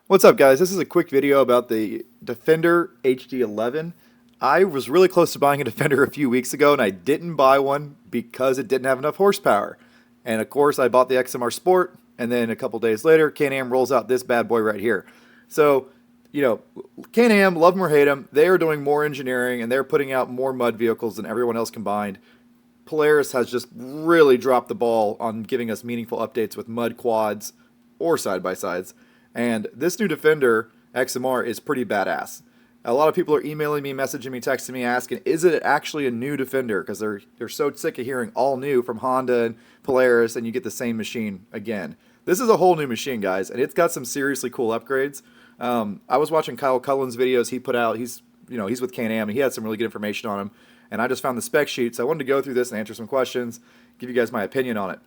What's up, guys? This is a quick video about the Defender HD11. I was really close to buying a Defender a few weeks ago, and I didn't buy one because it didn't have enough horsepower. And of course, I bought the XMR Sport, and then a couple days later, Can-Am rolls out this bad boy right here. So, Can-Am, love them or hate them, they are doing more engineering, and they're putting out more mud vehicles than everyone else combined. Polaris has just really dropped the ball on giving us meaningful updates with mud quads or side-by-sides. And this new Defender XMR is pretty badass. A lot of people are emailing me, messaging me, texting me, asking, is it actually a new Defender? Because they're so sick of hearing all new from Honda and Polaris, and you get the same machine again. This is a whole new machine, guys, and it's got some seriously cool upgrades. I was watching Kyle Cullen's videos he put out. He's with Can-Am, and he had some really good information on him. And I just found the spec sheet, so I wanted to go through this and answer some questions, give you guys my opinion on it.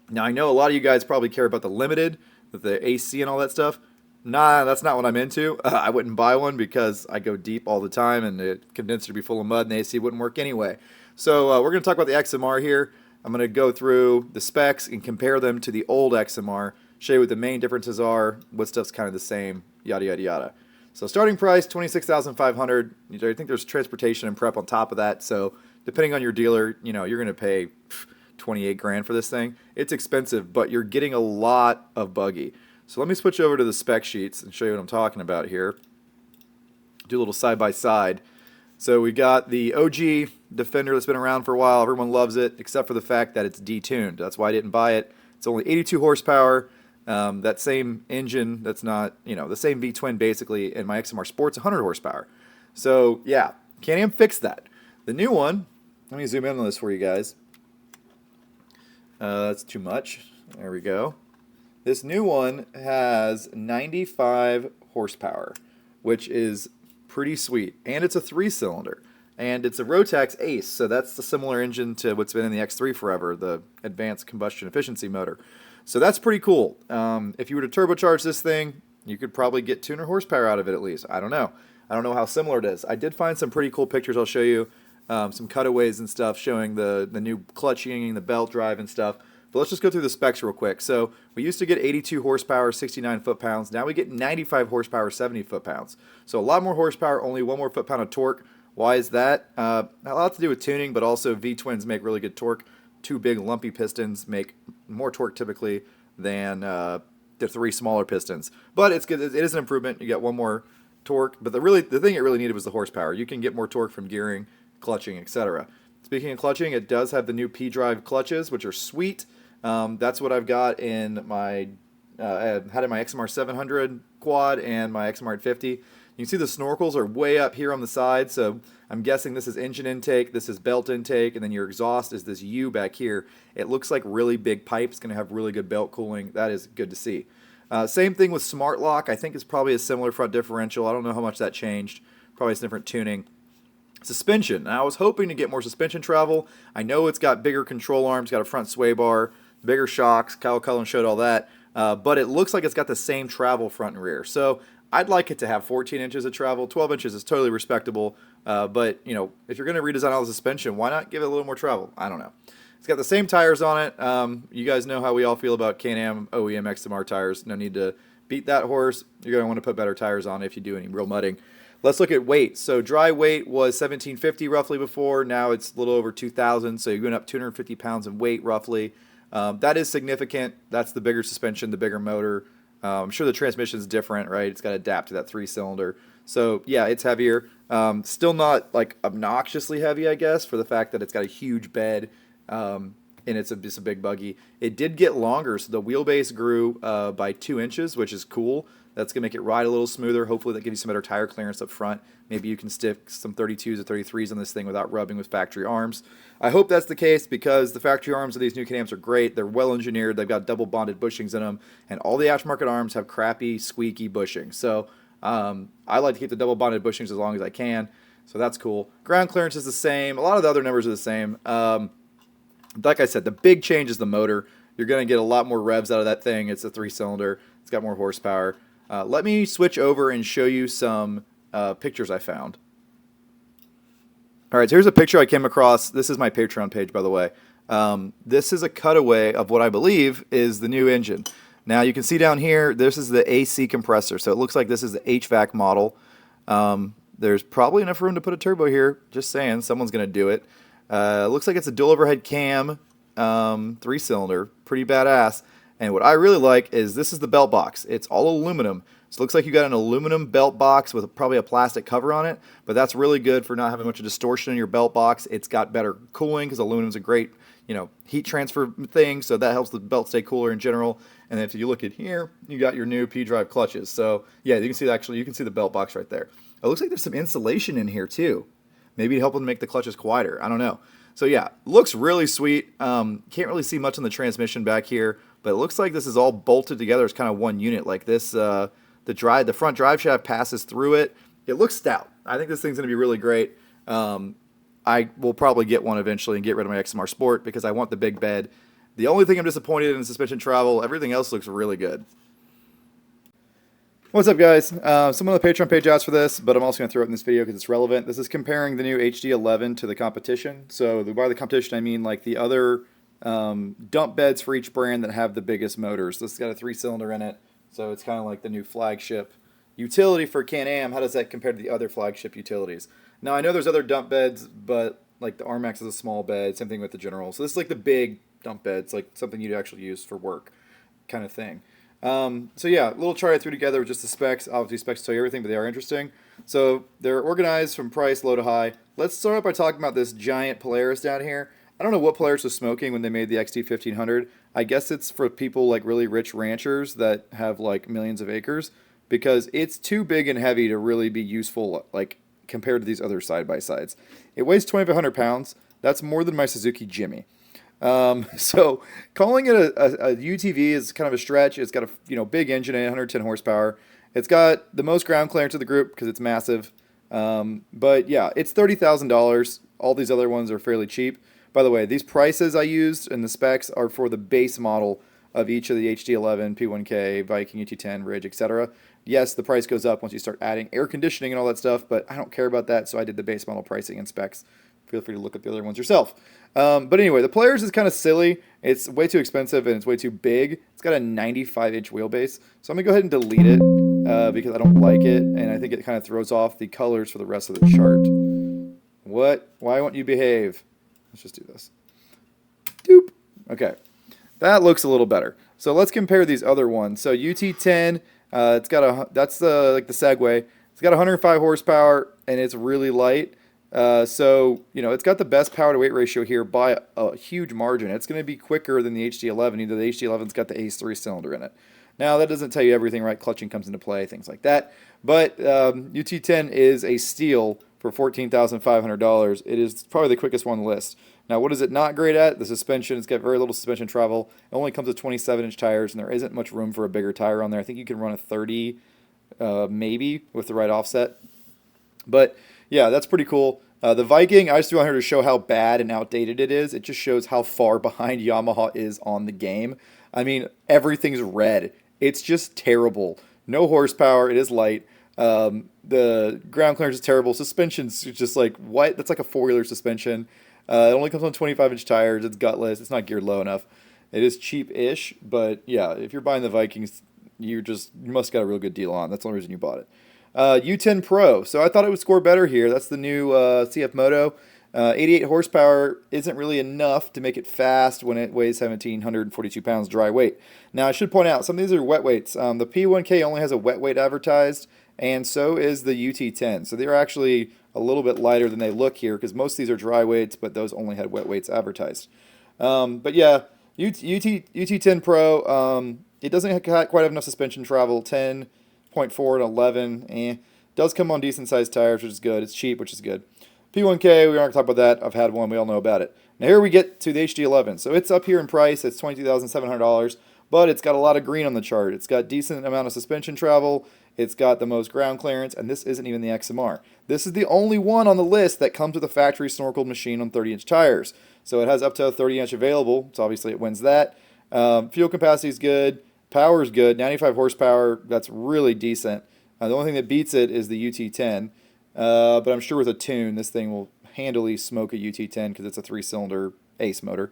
Now, I know a lot of you guys probably care about the limited, the AC and all that stuff. Nah, that's not what I'm into. I wouldn't buy one because I go deep all the time and the condenser would be full of mud and the AC wouldn't work anyway. So we're going to talk about the XMR here. I'm going to go through the specs and compare them to the old XMR, show you what the main differences are, what stuff's kind of the same, yada, yada, yada. So starting price, $26,500. I think there's transportation and prep on top of that. So depending on your dealer, you're going to pay 28 grand for this thing. It's expensive, but you're getting a lot of buggy. So let me switch over to the spec sheets and show you what I'm talking about here. Do a little side by side. So we got the OG Defender that's been around for a while. Everyone loves it, except for the fact that it's detuned. That's why I didn't buy it. It's only 82 horsepower. That same engine, that's not, the same V-twin basically, in my XMR Sport's 100 horsepower. So yeah, Can-Am fixed that. The new one, let me zoom in on this for you guys. That's too much. There we go. This new one has 95 horsepower, which is pretty sweet. And it's a 3-cylinder. And it's a Rotax Ace, so that's the similar engine to what's been in the X3 forever, the Advanced Combustion Efficiency motor. So that's pretty cool. If you were to turbocharge this thing, you could probably get 200 horsepower out of it at least. I don't know. I don't know how similar it is. I did find some pretty cool pictures I'll show you. Some cutaways and stuff showing the new clutching, the belt drive and stuff. But let's just go through the specs real quick. So we used to get 82 horsepower, 69 foot-pounds. Now we get 95 horsepower, 70 foot-pounds. So a lot more horsepower, only 1 more foot-pound of torque. Why is that? A lot to do with tuning, but also V-twins make really good torque. 2 big lumpy pistons make more torque typically than the 3 smaller pistons. But it's good. It is an improvement. You get 1 more torque. But the thing it really needed was the horsepower. You can get more torque from gearing, clutching, etc. Speaking of clutching, it does have the new P-drive clutches, which are sweet. That's what I've got in my had in my XMR 700 quad and my XMR 50. You can see the snorkels are way up here on the side, so I'm guessing this is engine intake, this is belt intake, and then your exhaust is this U back here. It looks like really big pipe. It's going to have really good belt cooling. That is good to see. Same thing with Smart Lock. I think it's probably a similar front differential. I don't know how much that changed. Probably it's different tuning. Suspension. Now, I was hoping to get more suspension travel. I know it's got bigger control arms, got a front sway bar, bigger shocks. Kyle Cullen showed all that. But it looks like it's got the same travel front and rear. So I'd like it to have 14 inches of travel. 12 inches is totally respectable. But, if you're going to redesign all the suspension, why not give it a little more travel? I don't know. It's got the same tires on it. You guys know how we all feel about Can-Am OEM XMR tires. No need to beat that horse. You're going to want to put better tires on if you do any real mudding. Let's look at weight. So dry weight was 1,750 roughly before. Now it's a little over 2,000. So you're going up 250 pounds in weight roughly. That is significant. That's the bigger suspension, the bigger motor. I'm sure the transmission is different, right? It's got to adapt to that 3-cylinder. So yeah, it's heavier. Still not like obnoxiously heavy, I guess, for the fact that it's got a huge bed and it's just a big buggy. It did get longer, so the wheelbase grew by 2 inches, which is cool. That's going to make it ride a little smoother. Hopefully that gives you some better tire clearance up front. Maybe you can stick some 32s or 33s on this thing without rubbing with factory arms. I hope that's the case because the factory arms of these new Can-Ams are great. They're well engineered. They've got double bonded bushings in them. And all the aftermarket arms have crappy, squeaky bushings. So I like to keep the double bonded bushings as long as I can. So that's cool. Ground clearance is the same. A lot of the other numbers are the same. Like I said, the big change is the motor. You're going to get a lot more revs out of that thing. It's a 3-cylinder. It's got more horsepower. Let me switch over and show you some pictures I found. All right, so here's a picture I came across. This is my Patreon page, by the way. This is a cutaway of what I believe is the new engine. Now you can see down here, this is the AC compressor. So it looks like this is the HVAC model. There's probably enough room to put a turbo here. Just saying, someone's going to do it. Looks like it's a dual overhead cam, 3-cylinder, pretty badass. And what I really like is this is the belt box. It's all aluminum. So it looks like you got an aluminum belt box with probably a plastic cover on it, but that's really good for not having much of distortion in your belt box. It's got better cooling because aluminum's a great, heat transfer thing, so that helps the belt stay cooler in general. And then if you look at here, you got your new P-drive clutches. So yeah, you can see the belt box right there. It looks like there's some insulation in here too. Maybe helping make the clutches quieter. I don't know. So yeah, looks really sweet. Can't really see much on the transmission back here, but it looks like this is all bolted together as kind of one unit. Like this, the front drive shaft passes through it. It looks stout. I think this thing's going to be really great. I will probably get one eventually and get rid of my XMR Sport because I want the big bed. The only thing I'm disappointed in is suspension travel. Everything else looks really good. What's up, guys? Someone on the Patreon page asked for this, but I'm also going to throw it in this video because it's relevant. This is comparing the new HD11 to the competition. So by the competition, I mean like the other dump beds for each brand that have the biggest motors. This has got a 3-cylinder in it, so it's kind of like the new flagship utility for Can-Am. How does that compare to the other flagship utilities? Now, I know there's other dump beds, but like the RMAX is a small bed. Same thing with the General. So this is like the big dump beds, like something you'd actually use for work kind of thing. So yeah, a little chart I threw together with just the specs. Obviously, specs tell you everything, but they are interesting. So they're organized from price low to high. Let's start out by talking about this giant Polaris down here. I don't know what Polaris was smoking when they made the XT1500. I guess it's for people like really rich ranchers that have like millions of acres, because it's too big and heavy to really be useful like compared to these other side-by-sides. It weighs 2,500 pounds. That's more than my Suzuki Jimmy. So calling it a UTV is kind of a stretch. It's got a big engine and 110 horsepower. It's got the most ground clearance of the group because it's massive. But yeah, it's $30,000. All these other ones are fairly cheap. By the way, these prices I used and the specs are for the base model of each of the HD11, P1K, Viking, UT10, Ridge, etc. Yes, the price goes up once you start adding air conditioning and all that stuff, but I don't care about that, so I did the base model pricing and specs. Feel free to look at the other ones yourself. But anyway, the Polaris is kind of silly. It's way too expensive and it's way too big. It's got a 95-inch wheelbase. So I'm going to go ahead and delete it because I don't like it. And I think it kind of throws off the colors for the rest of the chart. What? Why won't you behave? Let's just do this. Doop. Okay. That looks a little better. So let's compare these other ones. So UT10, it's got that's like the Segway. It's got 105 horsepower and it's really light. So, it's got the best power to weight ratio here by a huge margin. It's going to be quicker than the HD11. Either the HD11's got the Ace 3-cylinder in it. Now, that doesn't tell you everything, right? Clutching comes into play, things like that. But UT10 is a steal for $14,500. It is probably the quickest one on the list. Now, what is it not great at? The suspension. It's got very little suspension travel. It only comes with 27-inch tires, and there isn't much room for a bigger tire on there. I think you can run a 30, maybe, with the right offset. But yeah, that's pretty cool. The Viking, I just want her to show how bad and outdated it is. It just shows how far behind Yamaha is on the game. I mean, everything's red. It's just terrible. No horsepower. It is light. The ground clearance is terrible. Suspension's just like, what? That's like a 4-wheeler suspension. It only comes on 25-inch tires. It's gutless. It's not geared low enough. It is cheap-ish, but yeah, if you're buying the Vikings, you must got a real good deal on. That's the only reason you bought it. U10 Pro. So I thought it would score better here. That's the new CF Moto. 88 horsepower isn't really enough to make it fast when it weighs 1,742 pounds dry weight. Now, I should point out, some of these are wet weights. The P1K only has a wet weight advertised, and so is the UT10. So they're actually a little bit lighter than they look here, because most of these are dry weights, but those only had wet weights advertised. But yeah, UT10 Pro, it doesn't quite have enough suspension travel. 10.4 and 11, does come on decent sized tires, which is good. It's cheap, which is good. P1K, we aren't going to talk about that. I've had one. We all know about it. Now here we get to the HD11. So it's up here in price. It's $22,700, but it's got a lot of green on the chart. It's got decent amount of suspension travel. It's got the most ground clearance, and this isn't even the XMR. This is the only one on the list that comes with a factory snorkeled machine on 30-inch tires. So it has up to a 30-inch available. So obviously it wins that. Fuel capacity is good. Power is good. 95 horsepower. That's really decent. The only thing that beats it is the UT10. But I'm sure with a tune, this thing will handily smoke a UT10 because it's a 3-cylinder Ace motor.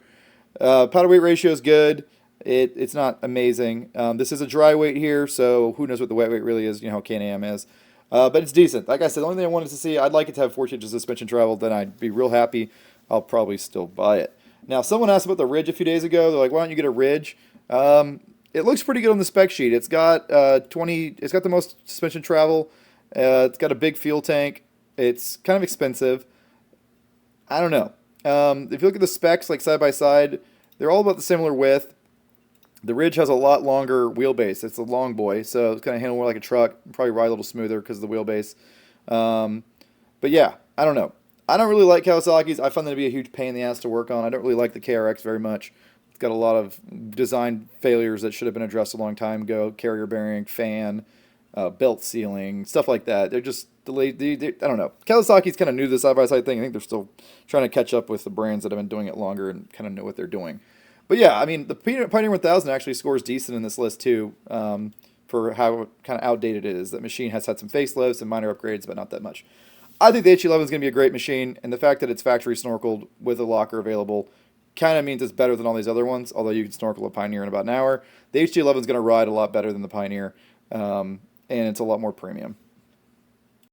Power to weight ratio is good. It's not amazing. This is a dry weight here, so who knows what the wet weight really is, you know how Can-Am is. But it's decent. Like I said, the only thing I wanted to see, I'd like it to have 14 inches of suspension travel, then I'd be real happy. I'll probably still buy it. Now, someone asked about the Ridge a few days ago. They're like, why don't you get a Ridge? It looks pretty good on the spec sheet. It's got it's got the most suspension travel. It's got a big fuel tank. It's kind of expensive. I don't know. If you look at the specs, like side by side, they're all about the similar width. The Ridge has a lot longer wheelbase. It's a long boy, so it's going to handle more like a truck. Probably ride a little smoother because of the wheelbase. But yeah, I don't know. I don't really like Kawasaki's. I find them to be a huge pain in the ass to work on. I don't really like the KRX very much. It's got a lot of design failures that should have been addressed a long time ago. Carrier bearing, fan, belt sealing, stuff like that. They're just delayed. I don't know. Kawasaki's kind of new to the side-by-side thing. I think they're still trying to catch up with the brands that have been doing it longer and kind of know what they're doing. But yeah, I mean, the Pioneer 1000 actually scores decent in this list too, for how kind of outdated it is. That machine has had some facelifts and minor upgrades, but not that much. I think the HD11 is going to be a great machine, and the fact that it's factory snorkeled with a locker available kind of means it's better than all these other ones, although you can snorkel a Pioneer in about an hour. The HD11 is going to ride a lot better than the Pioneer, and it's a lot more premium.